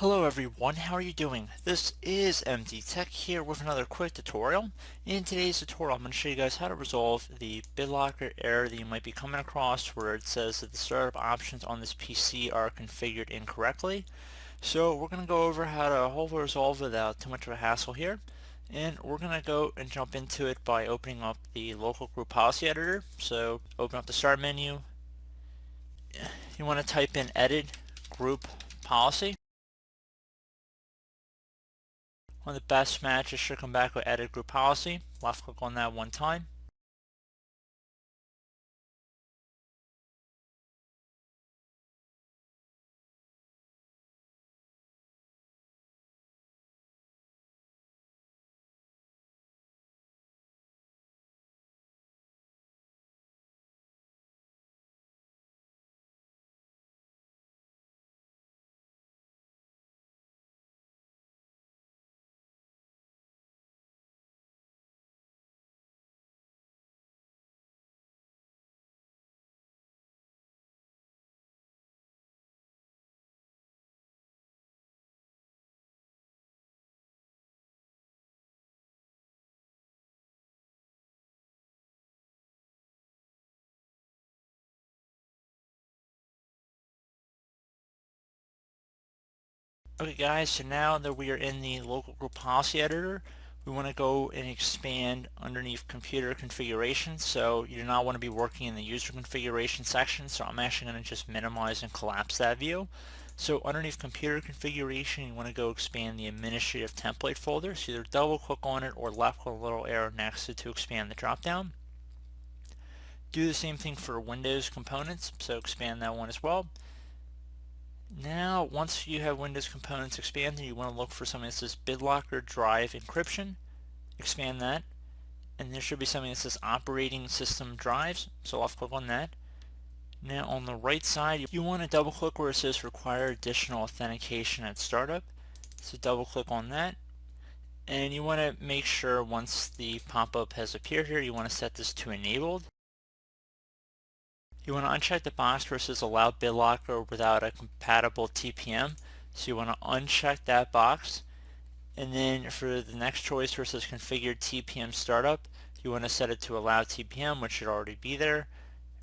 Hello everyone, how are you doing? This is MD Tech here with another quick tutorial. In today's tutorial I'm going to show you guys how to resolve the Bitlocker error that you might be coming across where it says that the startup options on this PC are configured incorrectly. So we're going to go over how to hopefully resolve it without too much of a hassle here. And we're going to go and jump into it by opening up the local group policy editor. So open up the start menu. You want to type in edit group policy. One of the best matches should come back with edit group policy. Left click on that one time. Okay guys, so now that we are in the local group policy editor, we want to go and expand underneath computer configuration. So you do not want to be working in the user configuration section, so I'm actually going to just minimize and collapse that view. So underneath computer configuration, you want to go expand the administrative template folder. So either double click on it or left click on the little arrow next to it to expand the drop down. Do the same thing for Windows components, so expand that one as well. Now, once you have Windows components expanded, you want to look for something that says Bitlocker drive encryption. Expand that. And there should be something that says operating system drives. So left click on that. Now on the right side, you want to double click where it says require additional authentication at startup. So double click on that. And you want to make sure once the pop-up has appeared here, you want to set this to enabled. You want to uncheck the box where it says allow Bitlocker without a compatible TPM. So you want to uncheck that box. And then for the next choice where it says configure TPM startup, you want to set it to allow TPM, which should already be there.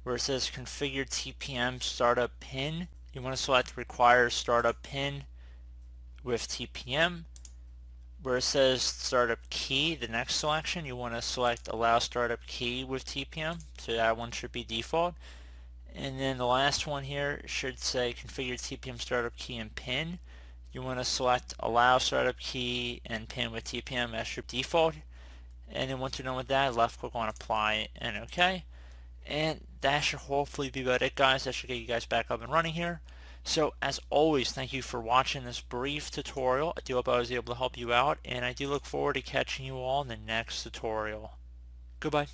Where it says configure TPM startup pin, you want to select require startup pin with TPM. Where it says startup key, the next selection, you want to select allow startup key with TPM. So that one should be default. And then the last one here should say configure TPM startup key and pin. You want to select allow startup key and pin with TPM as your default. And then once you're done with that, left click on apply and OK. And that should hopefully be about it, guys. That should get you guys back up and running here. So as always, thank you for watching this brief tutorial. I do hope I was able to help you out, and I do look forward to catching you all in the next tutorial. Goodbye.